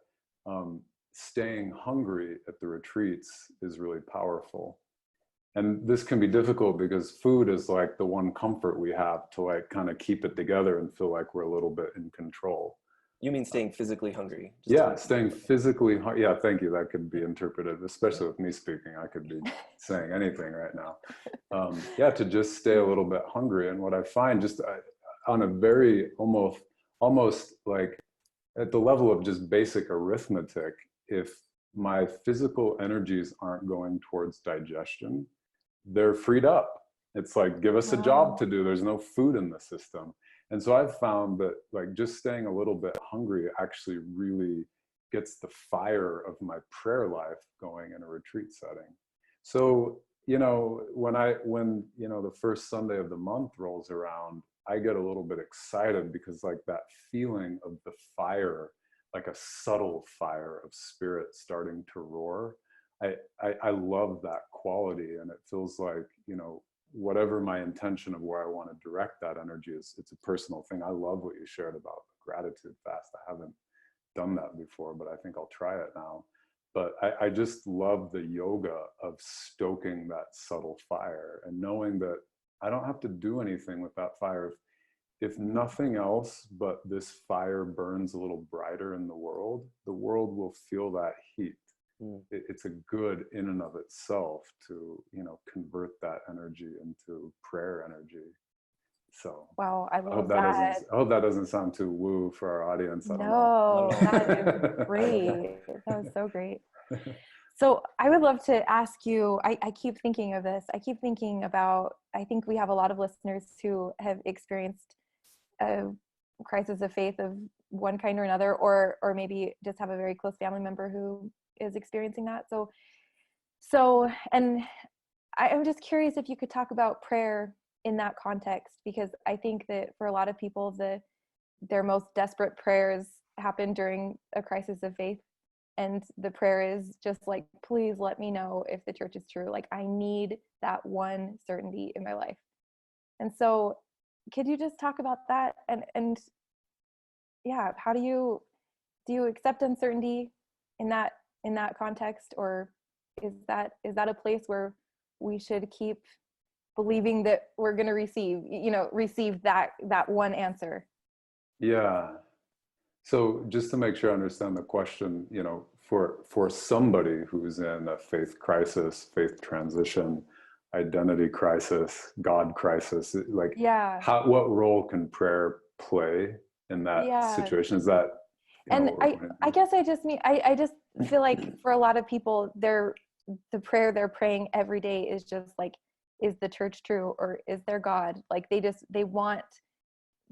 staying hungry at the retreats is really powerful. And this can be difficult because food is like the one comfort we have to like kind of keep it together and feel like we're a little bit in control. You mean staying physically hungry? Yeah, staying physically hungry. Yeah, thank you. That could be interpreted, especially with me speaking. I could be saying anything right now. Yeah, to just stay a little bit hungry. And what I find just on a very almost like at the level of just basic arithmetic, if my physical energies aren't going towards digestion, they're freed up. It's like, give us a job to do. There's no food in the system. And so I've found that like just staying a little bit hungry actually really gets the fire of my prayer life going in a retreat setting. So, you know, when you know, the first Sunday of the month rolls around, I get a little bit excited because like that feeling of the fire, like a subtle fire of spirit starting to roar, I love that quality. And it feels like, you know, whatever my intention of where I want to direct that energy is, it's a personal thing. I love what you shared about the gratitude fast. I haven't done that before, but I think I'll try it now. But I just love the yoga of stoking that subtle fire and knowing that I don't have to do anything with that fire. If nothing else but this fire burns a little brighter in the world will feel that heat. It's a good in and of itself to, you know, convert that energy into prayer energy. So wow, I love that. I hope that doesn't sound too woo for our audience. I don't No, know. that is great. That was so great. So I would love to ask you, I keep thinking of this. I keep thinking about, I think we have a lot of listeners who have experienced a crisis of faith of one kind or another, or maybe just have a very close family member who is experiencing that. So, and I'm just curious if you could talk about prayer in that context, because I think that for a lot of people, their most desperate prayers happen during a crisis of faith. And the prayer is just like, please let me know if the church is true. Like, I need that one certainty in my life. And so could you just talk about that? And yeah, how do you accept uncertainty in that context, or is that a place where we should keep believing that we're going to receive that one answer? Yeah. So just to make sure I understand the question, you know, for somebody who's in a faith crisis, faith transition, identity crisis, God crisis, like, Yeah. what role can prayer play in that situation? Is that, and I guess I just mean, I just feel like for a lot of people, the prayer they're praying every day is just like, is the church true, or is there God? Like they want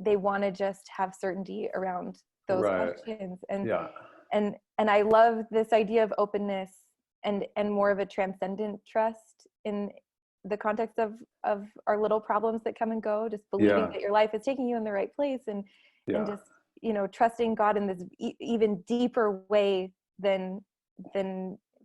to just have certainty around those questions. And I love this idea of openness and more of a transcendent trust in the context of our little problems that come and go, just believing that your life is taking you in the right place, and just, you know, trusting God in this even deeper way than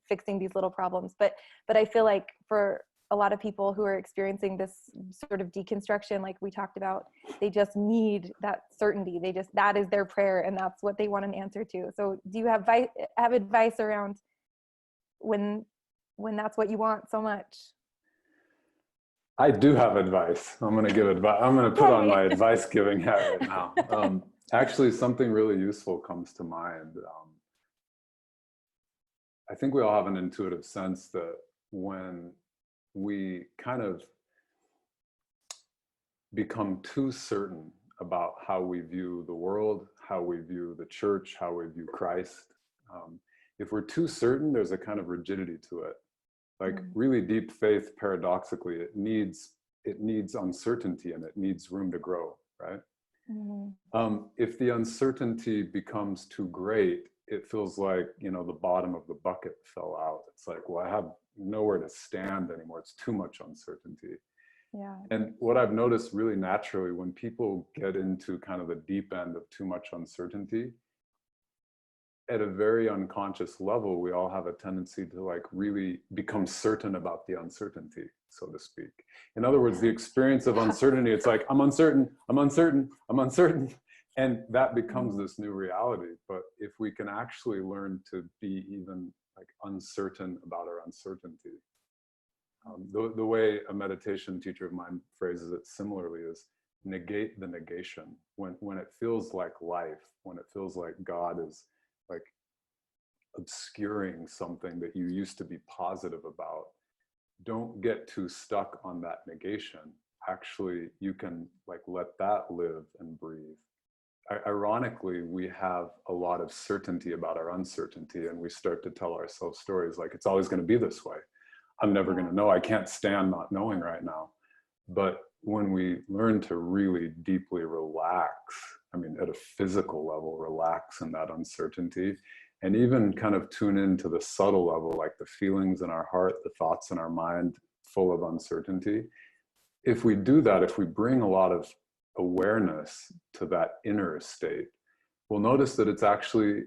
fixing these little problems. But I feel like for a lot of people who are experiencing this sort of deconstruction, like we talked about, they just need that certainty. That is their prayer, and that's what they want an answer to. So do you have advice around when that's what you want so much? I do have advice. I'm going to give advice. I'm going to put on my advice giving hat right now. Actually, something really useful comes to mind. I think we all have an intuitive sense that when we kind of become too certain about how we view the world, how we view the church, how we view Christ, if we're too certain, there's a kind of rigidity to it. Like really deep faith, paradoxically, it needs uncertainty, and it needs room to grow, right? If the uncertainty becomes too great, it feels like, you know, the bottom of the bucket fell out. It's like, well, I have nowhere to stand anymore. It's too much uncertainty. Yeah. And what I've noticed really naturally, when people get into kind of the deep end of too much uncertainty, at a very unconscious level, we all have a tendency to like really become certain about the uncertainty. so to speak. In other words, the experience of uncertainty, it's like, I'm uncertain, I'm uncertain, I'm uncertain. And that becomes this new reality. But if we can actually learn to be even like uncertain about our uncertainty, the way a meditation teacher of mine phrases it similarly is negate the negation. When it feels like life, when it feels like God is like obscuring something that you used to be positive about, don't get too stuck on that negation. Actually, you can like let that live and breathe. Ironically, we have a lot of certainty about our uncertainty, and we start to tell ourselves stories like, it's always going to be this way. I'm never going to know. I can't stand not knowing right now. But when we learn to really deeply relax, I mean, at a physical level, relax in that uncertainty, and even kind of tune into the subtle level, like the feelings in our heart, the thoughts in our mind, full of uncertainty. If we do that, if we bring a lot of awareness to that inner state, we'll notice that it's actually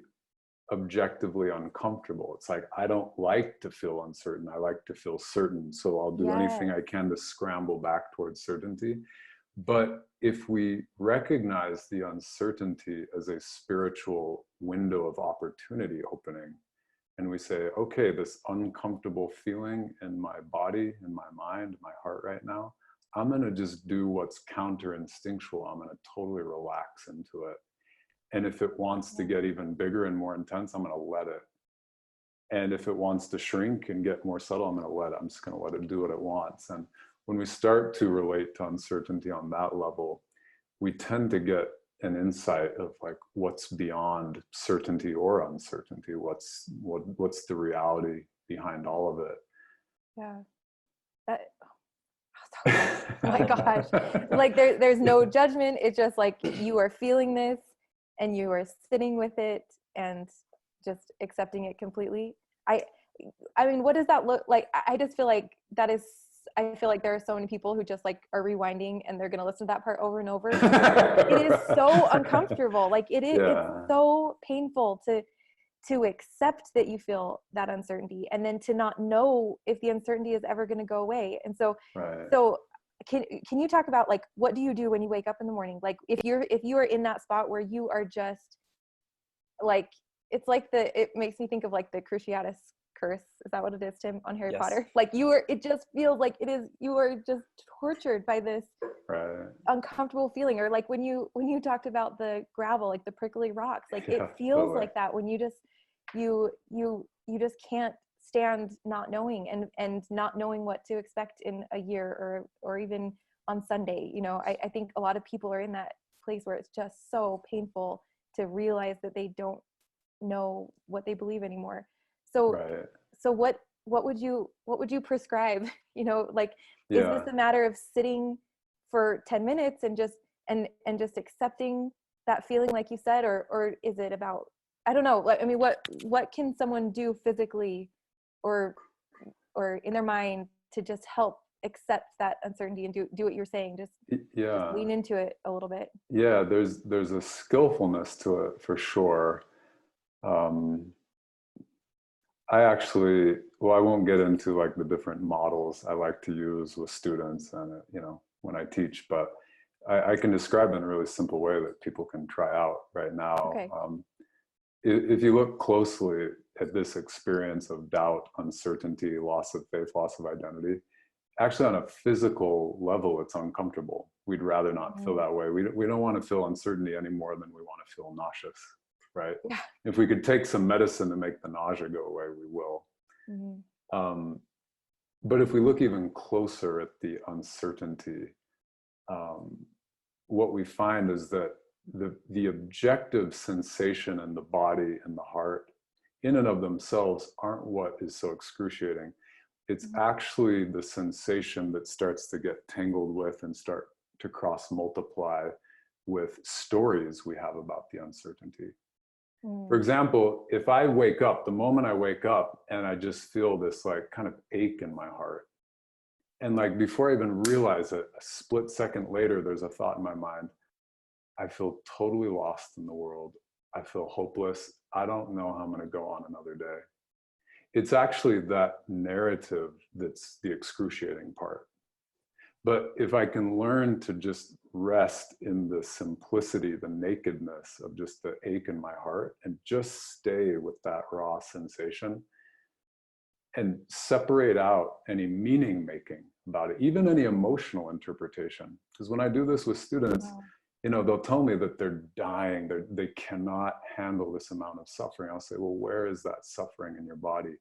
objectively uncomfortable. It's like, I don't like to feel uncertain. I like to feel certain. So I'll do anything I can to scramble back towards certainty. But if we recognize the uncertainty as a spiritual window of opportunity opening, and we say, okay, this uncomfortable feeling in my body, in my mind, my heart right now, I'm going to just do what's counter-instinctual. I'm going to totally relax into it. And if it wants to get even bigger and more intense, I'm going to let it. And if it wants to shrink and get more subtle, I'm going to let it. I'm just going to let it do what it wants. And when we start to relate to uncertainty on that level, we tend to get an insight of like what's beyond certainty or uncertainty. What's the reality behind all of it? Yeah. That, oh my gosh. Like there's no judgment. It's just like you are feeling this and you are sitting with it and just accepting it completely. I mean, what does that look like? I just feel like I feel like there are so many people who just like are rewinding and they're going to listen to that part over and over. It is so uncomfortable. Like it's so painful to accept that you feel that uncertainty and then to not know if the uncertainty is ever going to go away. And so, so can you talk about like, what do you do when you wake up in the morning? Like if you are in that spot where you are just like, it's like it makes me think of like the Cruciatus curse. Is that what it is, Tim, on Harry Potter? Like it just feels like you are just tortured by this uncomfortable feeling. Or like when you talked about the gravel, like the prickly rocks, like it feels like that when you just can't stand not knowing and not knowing what to expect in a year or even on Sunday. You know, I think a lot of people are in that place where it's just so painful to realize that they don't know what they believe anymore. So what would you prescribe? You know, like is this a matter of sitting for 10 minutes and just accepting that feeling like you said, or is it about, I don't know, I mean, what can someone do physically or in their mind to just help accept that uncertainty and do what you're saying, just lean into it a little bit? Yeah, there's a skillfulness to it for sure. I won't get into like the different models I like to use with students and, you know, when I teach, but I can describe it in a really simple way that people can try out right now. Okay. If you look closely at this experience of doubt, uncertainty, loss of faith, loss of identity, actually on a physical level, it's uncomfortable. We'd rather not feel that way. We don't want to feel uncertainty any more than we want to feel nauseous. Right? Yeah. If we could take some medicine to make the nausea go away, we will. But if we look even closer at the uncertainty, what we find is that the objective sensation in the body and the heart in and of themselves aren't what is so excruciating. It's actually the sensation that starts to get tangled with and start to cross multiply with stories we have about the uncertainty. For example, if I wake up, the moment I wake up and I just feel this like kind of ache in my heart, and like before I even realize it, a split second later, there's a thought in my mind, I feel totally lost in the world. I feel hopeless. I don't know how I'm going to go on another day. it's actually that narrative that's the excruciating part. But if I can learn to just rest in the simplicity, the nakedness of just the ache in my heart, and just stay with that raw sensation and separate out any meaning making about it, even any emotional interpretation. Because when I do this with students, they'll tell me that they're dying, they cannot handle this amount of suffering. I'll say, well, where is that suffering in your body?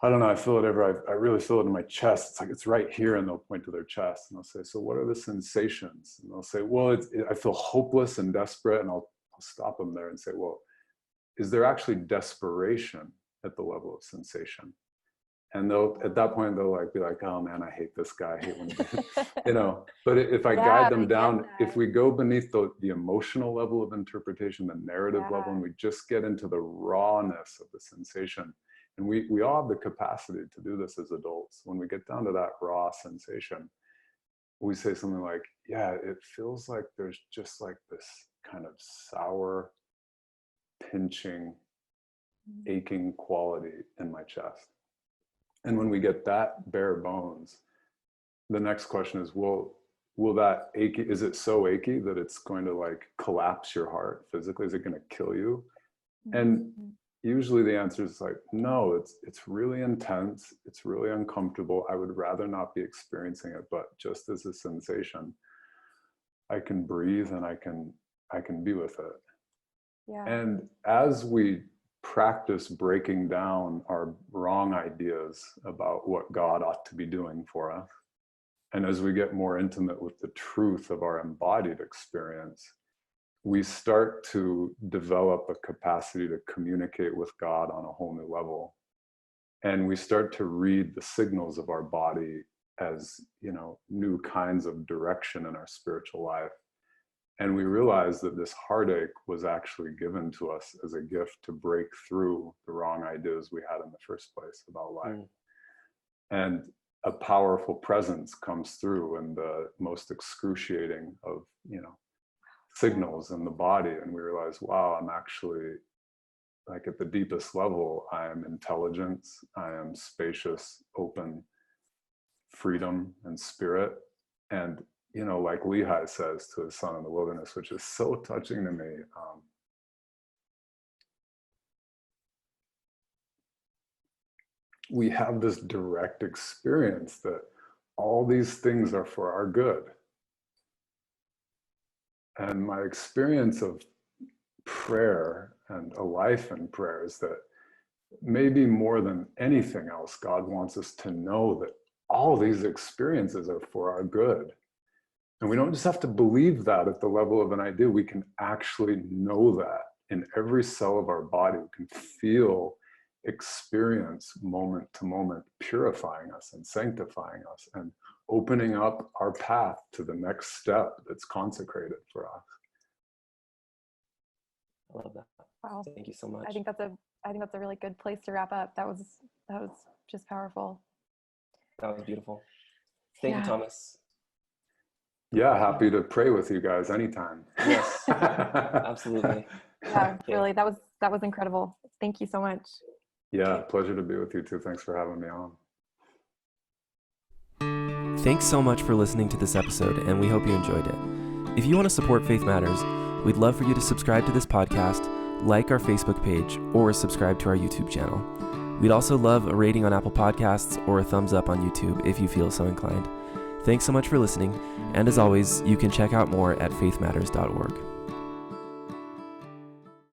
I don't know, I feel it I really feel it in my chest. It's like, it's right here, and they'll point to their chest, and I'll say, so what are the sensations? And they'll say, well, I feel hopeless and desperate, and I'll stop them there and say, well, is there actually desperation at the level of sensation? And at that point, they'll be like, oh man, I hate this guy, I hate when but if I guide them down, if we go beneath the emotional level of interpretation, the narrative level, and we just get into the rawness of the sensation. And we all have the capacity to do this as adults. When we get down to that raw sensation, we say something like, yeah, it feels like there's just like this kind of sour, pinching, aching quality in my chest. And when we get that bare bones, the next question is, will that achy, is it so achy that it's going to collapse your heart physically? Is it going to kill you? And usually the answer is no, it's really intense. It's really uncomfortable. I would rather not be experiencing it, but just as a sensation, I can breathe and I can be with it. Yeah. And as we practice breaking down our wrong ideas about what God ought to be doing for us, and as we get more intimate with the truth of our embodied experience, we start to develop a capacity to communicate with God on a whole new level. And we start to read the signals of our body as, new kinds of direction in our spiritual life. And we realize that this heartache was actually given to us as a gift to break through the wrong ideas we had in the first place about life. And a powerful presence comes through in the most excruciating of, signals in the body, and we realize, wow, I'm actually at the deepest level, I am intelligence, I am spacious, open, freedom, and spirit. And like Lehi says to his son in the wilderness, which is so touching to me, we have this direct experience that all these things are for our good. And my experience of prayer and a life in prayer is that maybe more than anything else, God wants us to know that all these experiences are for our good. And we don't just have to believe that at the level of an idea. We can actually know that in every cell of our body. We can feel, experience moment to moment, purifying us and sanctifying us and opening up our path to the next step that's consecrated for us. I love that. Wow. Thank you so much. I think that's a really good place to wrap up. That was just powerful. That was beautiful. Thank you, Thomas. Yeah, happy to pray with you guys anytime. Yes, absolutely. Yeah, really, that was incredible. Thank you so much. Yeah, pleasure to be with you too. Thanks for having me on. Thanks so much for listening to this episode, and we hope you enjoyed it. If you want to support Faith Matters, we'd love for you to subscribe to this podcast, like our Facebook page, or subscribe to our YouTube channel. We'd also love a rating on Apple Podcasts or a thumbs up on YouTube if you feel so inclined. Thanks so much for listening, and as always, you can check out more at faithmatters.org.